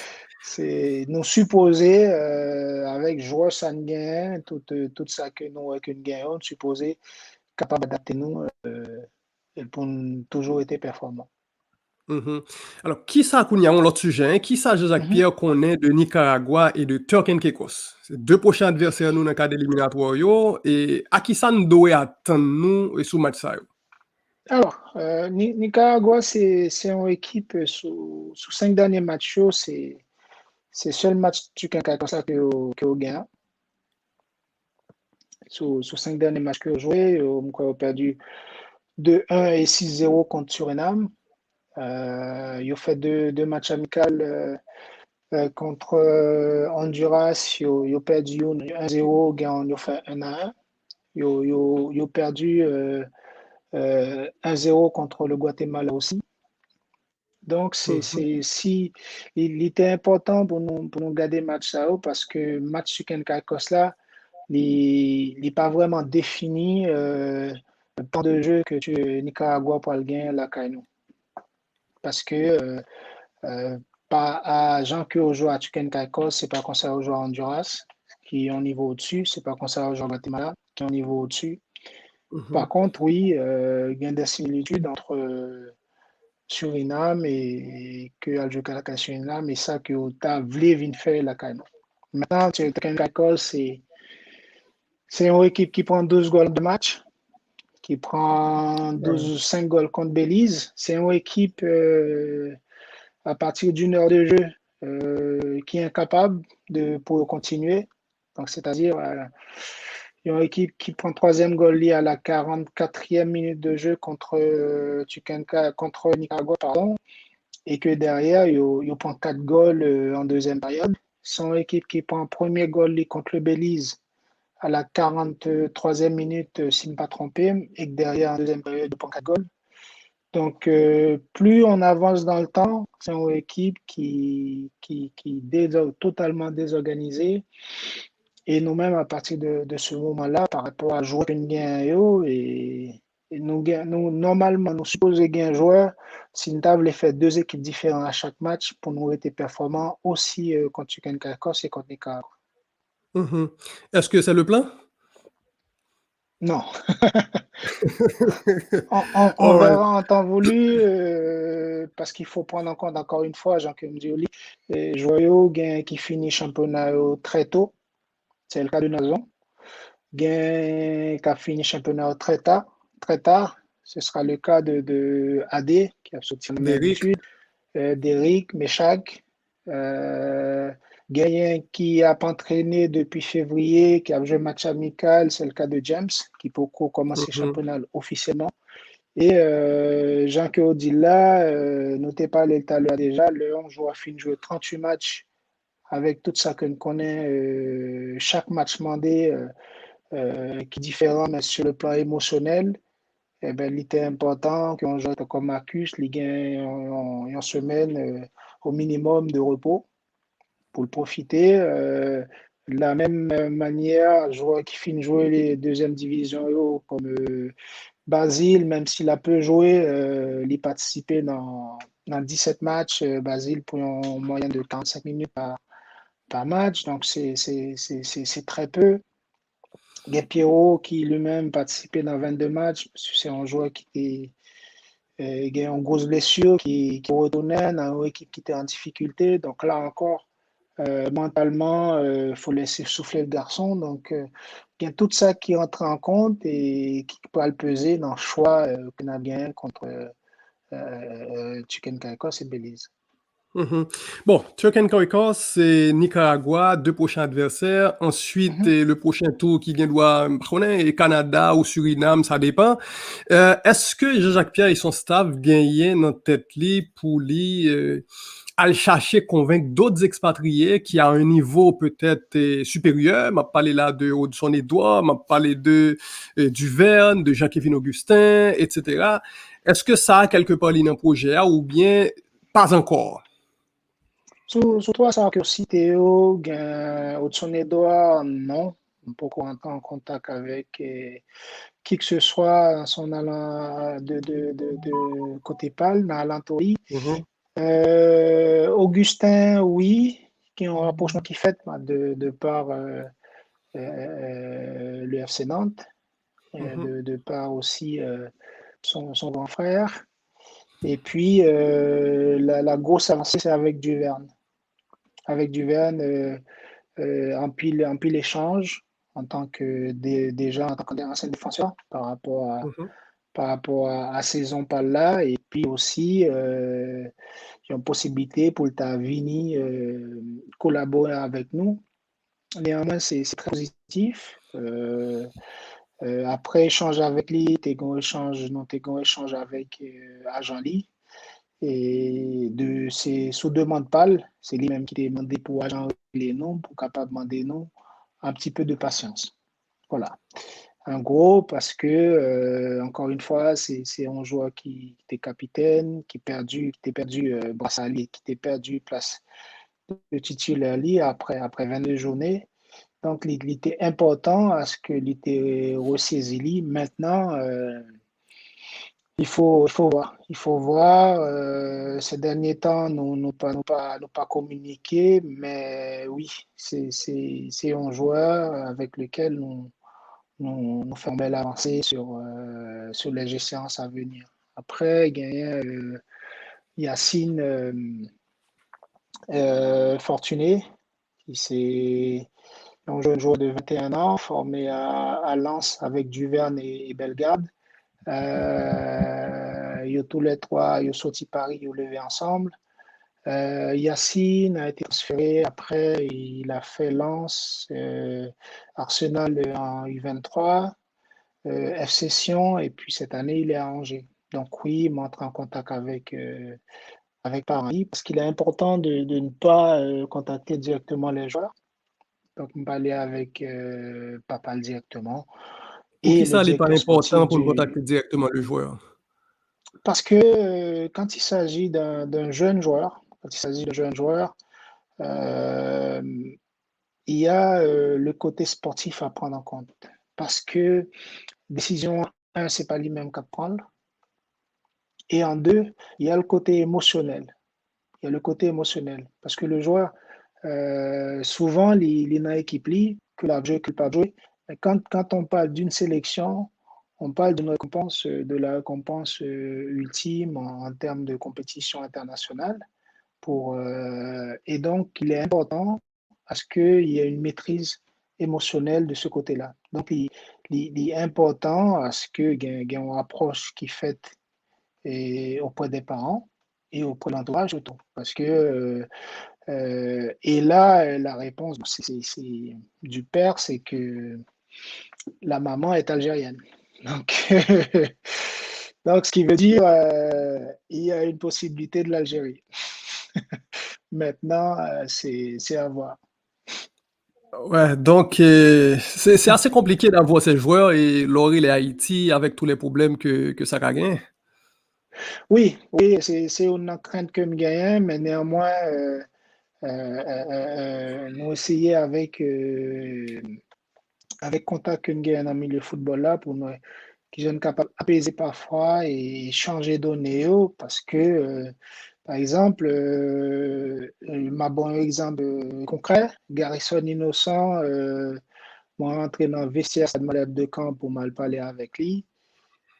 c'est nous supposer, avec joie sanguin, tout ça que nous gagnons, supposer capable d'adapter nous pour toujours être performants. Mhm. Alors, qui ça qu'on y a un autre sujet, hein? Qui ça, Jacques Mhm. Pierre, qu'on est de Nicaragua et de Turks and Caicos? C'est deux prochains adversaires nous dans le cadre éliminatoire yo, et à qui ça nous doit attendre nous sous match ça yo? Alors, Nicaragua, c'est une équipe sous 5 derniers matchs, c'est le seul match du Quinca comme ça que vous gagnez. Sous 5 derniers matchs que vous jouez, vous avez perdu 2-1 et 6-0 contre Suriname. Ils ont fait deux matchs amicaux contre Honduras. Ils ont perdu 1-0, ils ont fait 1-1. Ils ont perdu 1-0 contre le Guatemala aussi. Donc, Mhm. si, il était important pour nous garder le match ça parce que le match sur Kenkakos là, il n'est pas vraiment défini le plan de jeu que Nicaragua pour le gagner la Caino. Parce que pas à Jean que au joueur à Tuken Caicos, c'est pas comme ça au joueur à Honduras, qui est au niveau au-dessus, c'est pas comme ça au joueur Guatemala, qui est au niveau au-dessus. Par Mhm. contre, oui, il y a des similitudes entre Suriname et que Aljo Suriname et ça que tu voulu venir faire la CAN. Maintenant, tu as c'est une équipe qui prend 12 goals de match, qui prend Ouais. 5 goals contre Belize. C'est une équipe à partir d'une heure de jeu qui est incapable pour continuer. Donc, c'est-à-dire, il y a une équipe qui prend troisième goal lié à la 44e minute de jeu contre Nicaragua, pardon, et que derrière, il prend 4 goals en deuxième période. C'est une équipe qui prend premier goal contre le Belize à la 43e minute, si je ne pas trompé, et que derrière, en deuxième période, il prend 4 goals. Donc, plus on avance dans le temps, c'est une équipe qui est totalement désorganisée. Et nous-mêmes, à partir de ce moment-là, par rapport à jouer une gain et nous, normalement, nous supposons gagner un joueur, si nous avons fait deux équipes différentes à chaque match pour nous être performants aussi contre Chicken Carcos et contre Nicaragua. Mhm. Est-ce que c'est le plan? Non, on All right. verra en temps voulu parce qu'il faut prendre en compte encore une fois, Jean-Claude Dioli, Joyau qui finit championnat très tôt, c'est le cas de Nazon. Gain qui a fini championnat très tard. Ce sera le cas de AD qui a sorti en Derrick. d'habitude, d'Eric, Meshach, euh, Gayen qui a pas entraîné depuis février, qui a joué match amical, c'est le cas de James qui peut commencer le Mhm. championnat officiellement. Et Jean-Claude Odila, notez pas les talents déjà, le 11 joueur a fini de jouer 38 matchs avec tout ça qu'on connaît, chaque match mandé. Qui est différent, mais sur le plan émotionnel, eh ben, il était important qu'on joue comme Marcus, il gagne en semaine au minimum de repos pour le profiter. De la même manière, joueur qui finit de jouer les deuxièmes divisions comme Basile, même s'il a peu joué, il participait dans 17 matchs. Basile pour une moyenne de 45 minutes par match, donc c'est très peu. Pierrot qui lui-même participait dans 22 matchs, c'est un joueur qui a une grosse blessure, qui retournait dans une équipe qui était en difficulté. Donc là encore, mentalement, il faut laisser souffler le garçon. Donc, il y a tout ça qui entre en compte et qui peut le peser dans le choix qu'on a bien contre Chicken Caicos et Belize. Mhm. Bon, Turks and Caicos, c'est Nicaragua, deux prochains adversaires. Ensuite, Mhm. le prochain tour qui vient doit, et Canada ou Suriname, ça dépend. Est-ce que Jean-Jacques Pierre et son staff gagnent dans tête li pour lui aller chercher, convaincre d'autres expatriés qui a un niveau peut-être supérieur? M'a parlé là de Hudson-Édouard, m'a parlé de Duverne, de Jean-Kévin Augustin, etc. Est-ce que ça a quelque part dans le projet ou bien pas encore? Surtout à sa curiosité, au-dessus des doigts, non. On peut entrer en contact avec qui que ce soit en son allant de côté pâle, dans l'Antori. Mhm, Augustin, oui, qui est un rapprochement qui fait de par le FC Nantes, mhm, de par aussi son grand frère. Et puis, la grosse avancée, c'est avec Duverne. Avec Duverne, en pile échange, déjà en tant qu'ancien défenseur Mhm. par rapport à saison par là. Et puis aussi, il y a une possibilité pour ta Vini collaborer avec nous. Néanmoins, c'est très positif. Après échange avec lui, t'es gon échange avec agent Lee. C'est sous demande pâle, c'est lui-même qui t'a demandé pour agent les noms, pour capable demander non, un petit peu de patience. Voilà. En gros, parce que, encore une fois, c'est un joueur qui était capitaine, qui t'est perdu brassard, qui t'est perdu place de titulaire après 22 journées. Donc, il était important à ce que était ressaisi. Maintenant, il faut voir. Il faut voir. Ces derniers temps, nous pas communiqué, mais oui, c'est un joueur avec lequel nous faisons belle avancée sur les séances à venir. Après, il y a Yacine Fortuné, qui c'est un jeune joueur de 21 ans, formé à Lens avec Duverne et Bellegarde. Ils ont tous les trois, ils ont sorti Paris, ils ont levé ensemble. Yacine a été transféré, après il a fait Lens, Arsenal en U23, FC Sion, et puis cette année il est à Angers. Donc oui, il m'entre en contact avec Paris, parce qu'il est important de ne pas contacter directement les joueurs. Donc, on va aller avec Papal directement Pour et qui le ça n'est pas directeur important sportif pour le contacter directement le joueur? Parce que quand il s'agit d'un jeune joueur, euh, il y a le côté sportif à prendre en compte. Parce que décision 1, c'est pas lui-même qu'à prendre. Et en deux, il y a le côté émotionnel. Il y a le côté émotionnel. Parce que le joueur, souvent, il est dans l'équipe, que la joué, que pas joué. Mais quand on parle d'une sélection, on parle de la récompense ultime en termes de compétition internationale. Et donc, il est important à ce qu'il y ait une maîtrise émotionnelle de ce côté-là. Donc, il est important à ce qu'il y ait une approche qui est faite auprès des parents et auprès de l'entourage autour. Parce que, et là, la réponse du père, c'est que la maman est algérienne. Donc, donc ce qui veut dire il y a une possibilité de l'Algérie. Maintenant, c'est à voir. Ouais, donc c'est assez compliqué d'avoir ces joueurs et Loril et Haïti avec tous les problèmes que ça a gagné. Oui, oui, c'est une crainte que me gagne, mais néanmoins, nous essayer avec contact que nous gagne dans le milieu football là pour nous qui sont capables d'apaiser parfois et changer données parce que, par exemple, ma bon exemple concret, Garrison Innocent, moi rentré dans le vestiaire de camp pour mal parler avec lui.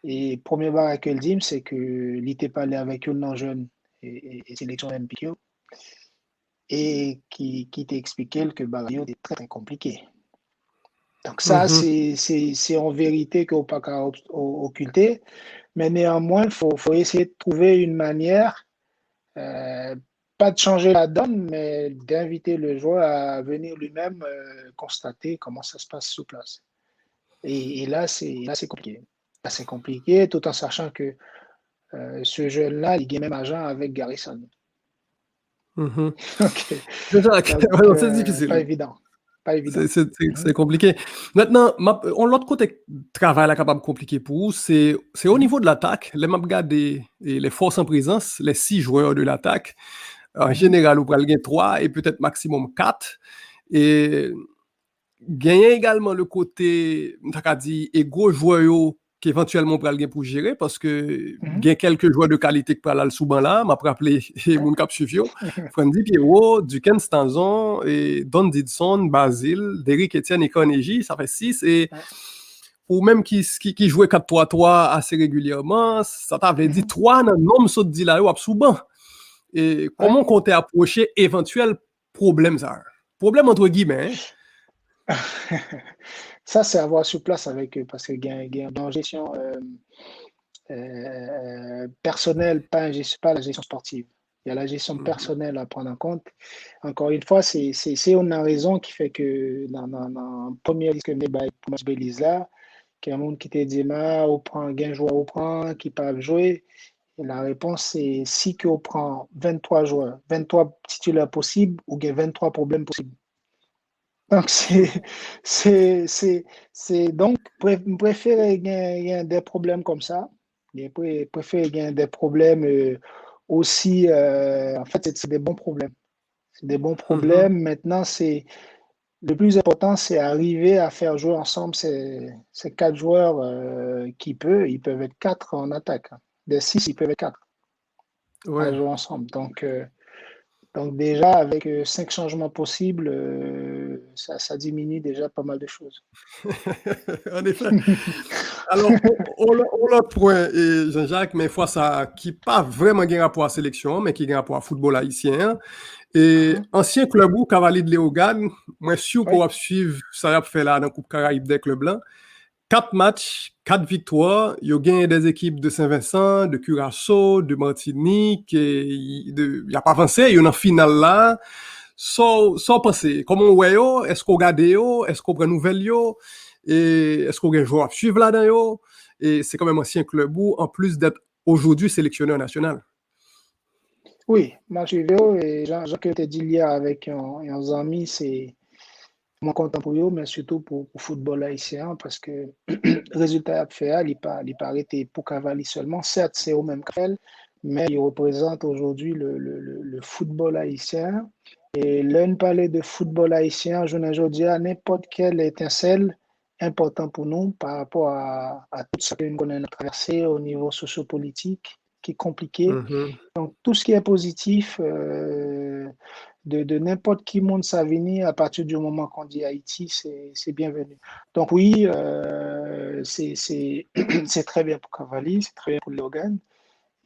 Et premier bar qu'elle dit, c'est que il était parlé avec un non jeune et sélection MPQ et qui t'a expliqué que Barrio était très, très compliqué. Donc ça, Mhm. c'est en vérité qu'on ne peut pas occulter, mais néanmoins, faut essayer de trouver une manière, euh, pas de changer la donne, mais d'inviter le joueur à venir lui-même constater comment ça se passe sur place. Et là, c'est compliqué. Là, c'est compliqué, tout en sachant que ce jeune-là, il est même agent avec Garrison. Mhm. Ok. Jacques, Donc, ouais, c'est difficile. pas évident. Pas évident. C'est compliqué. Maintenant, l'autre côté travail là capable compliqué pour vous, c'est au Mhm, niveau de l'attaque. Les m'a regardé les forces en présence, les 6 joueurs de l'attaque. En mhm, général, vous prenez 3 et peut-être maximum 4. Et gagner également le côté, t'as dit, et gros joueurs qui éventuellement pour pour gérer parce que mhm. il y a quelques joueurs de qualité qui parlent là souvent là, m'a rappelé et mon cap suivio, Frandy Pierrot, Duken Stanzon et Don Didson, Basile, Derrick Etienne et Carnegie, ça fait 6 et Ouais. ou même qui jouait 4-3-3 assez régulièrement, ça t'avait dit, toi, dans le nom de dit là, souvent. Et comment Ouais. compter approcher éventuel problème ça? Problème entre guillemets. Ça, c'est à voir sur place avec eux, parce que il y a une gestion personnelle, pas la gestion sportive. Il y a la gestion Mhm. personnelle à prendre en compte. Encore une fois, c'est on a raison qui fait que dans la première liste que pour match Belize là, qu'il y a un monde qui te dit, on prend un joueur, on prend, qui peuvent jouer. Et la réponse, c'est si que on prend 23 joueurs, 23 titulaires possibles ou qu'il y a 23 problèmes possibles. Donc, c'est, c'est, donc, préférer gagner des problèmes comme ça. Je préfère gagner des problèmes aussi, en fait, c'est des bons problèmes. C'est des bons Mhm. problèmes. Maintenant, le plus important, c'est arriver à faire jouer ensemble ces quatre joueurs ils peuvent être quatre en attaque, hein. Des six, ils peuvent être quatre à Ouais. jouer ensemble. Donc déjà, avec cinq changements possibles, ça diminue déjà pas mal de choses. En effet. Alors, on l'autre point, et Jean-Jacques, mais fois ça, qui pas vraiment un rapport à la sélection, mais qui a un rapport à football haïtien. Et Mhm. ancien club ou cavalier de Léogane, moi, sûr qu'on Oui. va suivre ça a fait là dans la Coupe Caraïbe des clubs blancs. 4 matchs, 4 victoires. Il y a gagné des équipes de Saint-Vincent, de Curaçao, de Martinique. Et il n'y a pas avancé. Il y a une finale là. Sans passer. Comment on voit, est-ce qu'on regarde, est-ce qu'on prend nouvelle yo, et est-ce qu'on a un joueur à suivre là-dedans, et c'est quand même un ancien club où, en plus d'être aujourd'hui sélectionneur national. Oui, moi je suis là et Jean que tu dit hier avec un ami, c'est moi content pour eux, mais surtout pour le football haïtien, parce que le résultat fait, il pas arrêté pour Cavalli seulement. Certes, c'est au même qu'elle, mais il représente aujourd'hui le football haïtien. Et l'un parlait de football haïtien, je ne dis à n'importe quelle étincelle important pour nous par rapport à tout ce que nous connaissons traversé au niveau sociopolitique, qui est compliqué. Mhm. Donc, tout ce qui est positif de n'importe qui monde Savini, à partir du moment qu'on dit Haïti, c'est bienvenu. Donc, oui, c'est très bien pour Cavalli, c'est très bien pour Logan.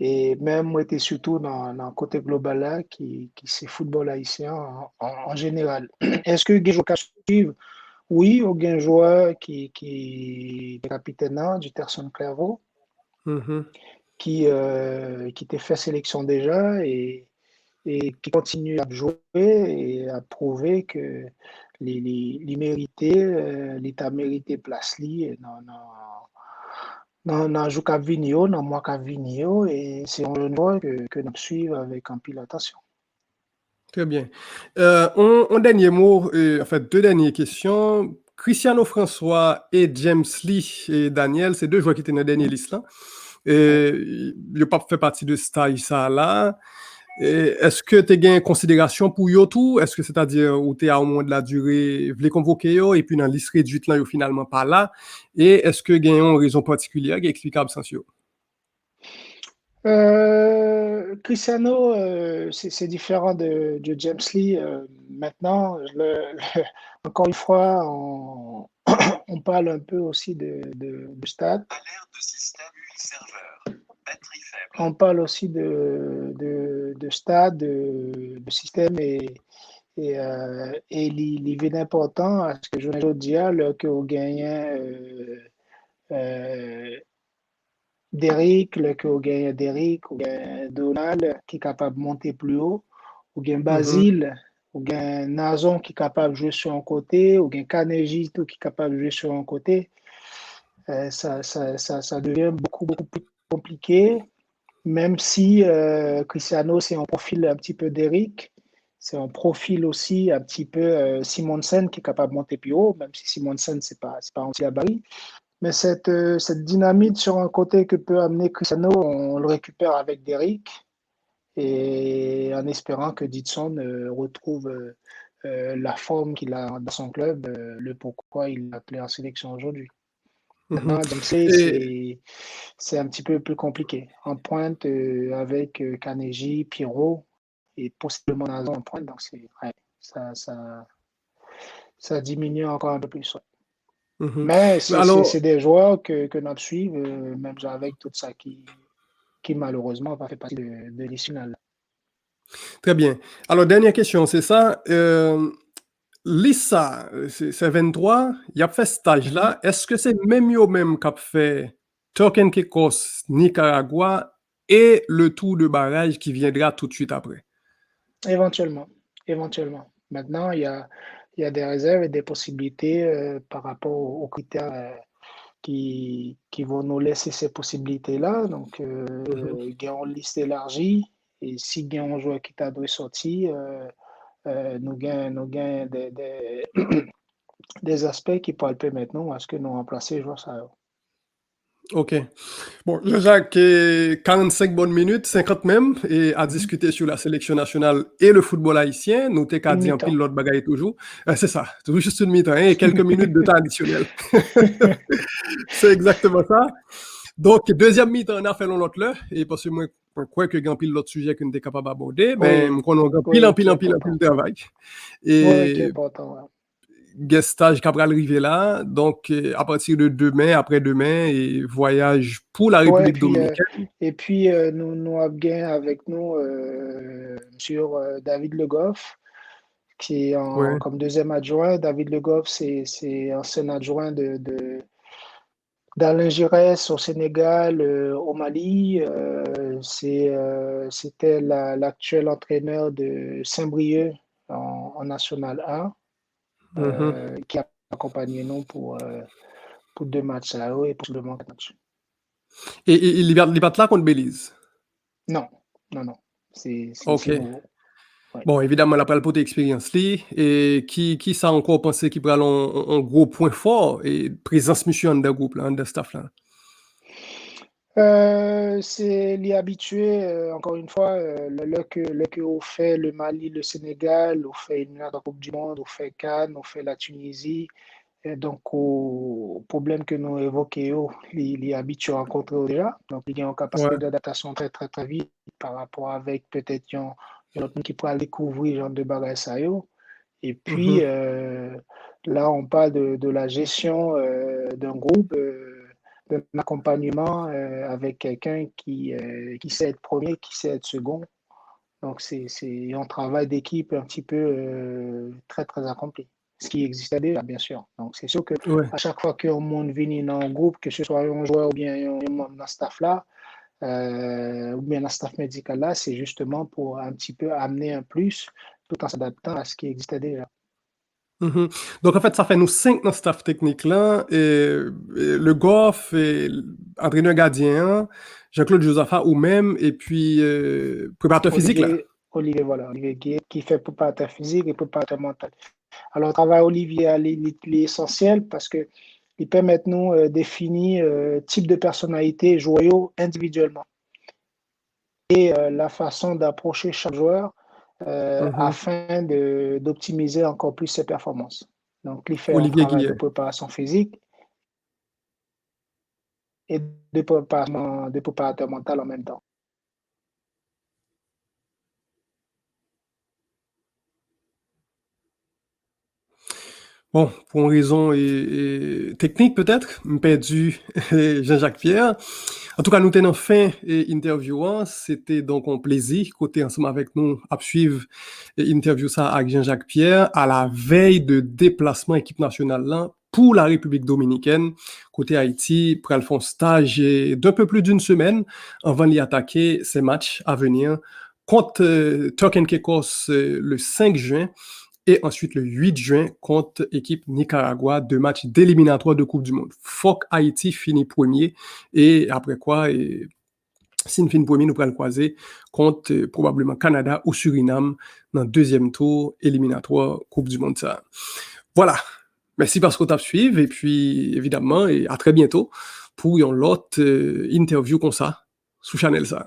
Et même, moi, j'étais surtout dans le côté global là, qui c'est football haïtien en général. Est-ce que Guéjo suivre? Oui, il y a un joueur qui est capitaine du Terson Clairvaux, Mhm. qui t'a fait sélection déjà et qui continue à jouer et à prouver que les mérités, l'État mérité place li dans joue qu'à Vigno, dans moi qu'à Vigno, et c'est un joueur que nous suivons avec un pile attention. Très bien. Un dernier mot, en fait, deux dernières questions. Cristiano François et James Lee et Daniel, c'est deux joueurs qui étaient dans la dernière Mhm. liste là. Ouais. Et ils n'ont pas fait partie de ce taille ça là. Est-ce que tu as une considération pour eux tout? Est-ce que c'est-à-dire où tu es à au moins de la durée, vous les convoquer eux, et puis dans la liste réduite là, ils finalement pas là? Et est-ce que y a une raison particulière qui est explicable sans eux? Cristiano, c'est différent de James Lee. Maintenant, encore une fois, on parle un peu aussi de stade. Alerte de système serveur. Batterie faible. On parle aussi de stade, de système et l'idée important à ce que je veux dire, que vous gagnez euh, Derrick, que vous gagnez Derrick, ou gagnez Donald qui est capable de monter plus haut, ou gagnez Mhm, Basile, ou gagnez Nazon qui est capable de jouer sur un côté, ou gagnez Kanejito qui est capable de jouer sur un côté. Ça devient beaucoup plus compliqué, même si Cristiano, c'est un profil un petit peu d'Eric, c'est un profil aussi un petit peu Simonsen qui est capable de monter plus haut, même si Simonsen, c'est pas anti-gabarit. Mais cette dynamite sur un côté que peut amener Cristiano, on le récupère avec Derrick et en espérant que Ditson retrouve la forme qu'il a dans son club, le pourquoi il l'a appelé en sélection aujourd'hui. mhm. Maintenant, James Lee, Et c'est un petit peu plus compliqué. En pointe avec Kaneji, Pierrot et possiblement Nazon en pointe. Donc, ouais, ça diminue encore un peu plus. Ouais. Mhm. Mais Alors, c'est des joueurs que nous suivons, même avec tout ça qui malheureusement va faire partie de l'issue finale. très bien. Alors, dernière question, c'est ça. Lisa, c'est 23, il a fait ce Mhm. stage-là. Est-ce que c'est même yo même qui a fait Turk Caicos, Nicaragua et le tour de barrage qui viendra tout de suite après? Éventuellement, éventuellement. Maintenant, il y a des réserves et des possibilités par rapport aux critères qui vont nous laisser ces possibilités-là. Donc, Mhm. il y a une liste élargie et si il y a un joueur qui t'a sorti, nous gagnons des aspects qui pourraient permettre nous à ce que nous remplacer les joueurs ça. OK. Bon, Jean-Jacques, 45 bonnes minutes, 50 même, et à Mhm. discuter sur la sélection nationale et le football haïtien. Nous t'es qu'à Une dire en pile mi-temps. l'autre bagaille toujours. C'est ça, toujours juste une mi-temps, hein, et quelques minutes de temps additionnel. C'est exactement ça. Donc, deuxième mi-temps, on a fait l'autre là, et parce que moi, je crois que grand pile l'autre sujet qu'on était capable d'aborder, ben, Oui, on a oui, qui est important. pile travail. Oui, qui est Et important. Ouais. guest stage qui va arriver là, donc à partir de demain, après-demain, et voyage pour la Ouais, République dominicaine. et puis nous avons bien avec nous sur David Le Goff, qui est Ouais. comme deuxième adjoint. David Le Goff, c'est ancien adjoint d'Alain Giresse au Sénégal, au Mali. C'était l'actuel entraîneur de Saint-Brieuc en National 1, Mhm. qui a accompagné nous pour 2 matchs à eux et possiblement 4 matchs. Et il bat là contre Belize. Non, non, non. OK. C'est nouveau. Ouais. Bon, évidemment, la pral pote expérience li, et qui ça encore pensé qui pral un gros point fort et présence mission dans le groupe là, dans le staff là. C'est l'y habitué, encore une fois, le que on fait le Mali, le Sénégal, on fait une Coupe du Monde, on fait Cannes, on fait la Tunisie. Et donc, au problème que nous évoquons, les habitués rencontrés déjà. Donc, il y a une capacité Ouais. d'adaptation très, très, très vite par rapport avec peut-être un autre qui pourra découvrir genre de bagages ça yo. Et puis, Mhm. là, on parle de la gestion d'un groupe, d'un accompagnement avec quelqu'un qui sait être premier, qui sait être second. Donc, c'est un travail d'équipe un petit peu très, très accompli. Ce qui existait déjà, bien sûr. Donc, c'est sûr que Ouais. à chaque fois qu'un monde vient dans un groupe, que ce soit un joueur ou bien un membre dans ce staff-là, ou bien dans staff médical là, c'est justement pour un petit peu amener un plus tout en s'adaptant à ce qui existait déjà. Mhm. Donc, en fait, ça fait nous 5 dans le staff technique là, et le Goff, et entraîneur gardien, Jean-Claude Josaphat ou même, et puis préparateur physique là. Voilà, Olivier Gué, qui fait préparateur physique et préparateur mental. Alors, le travail Olivier, l'essentiel parce que il permet de nous définir type de personnalité joyau individuellement et la façon d'approcher chaque joueur Mhm. afin d'optimiser encore plus ses performances. Donc, il fait un Olivier travail de Guillet. préparation physique et de préparateur mental en même temps. Bon, pour une raison technique peut-être, me perdu Jean-Jacques Pierre. En tout cas, nous tenons fin et interview, hein. C'était donc un plaisir côté ensemble avec nous à suivre et interview ça avec Jean-Jacques Pierre à la veille de déplacement équipe nationale là pour la République dominicaine côté Haïti pour le faire stage d'un peu plus d'une semaine avant d'y attaquer ces matchs à venir contre Turk and Caicos le 5 juin et ensuite le 8 juin contre équipe Nicaragua, 2 matchs d'éliminatoire de Coupe du Monde. Faut Haïti finit premier et après quoi, si nous finissons premier, nous pourrons le croiser contre probablement Canada ou Suriname dans le deuxième tour éliminatoire Coupe du Monde. Ça. Voilà. Merci parce qu'on t'a suivi et puis évidemment, et à très bientôt pour une autre interview comme ça sous Chanel ça.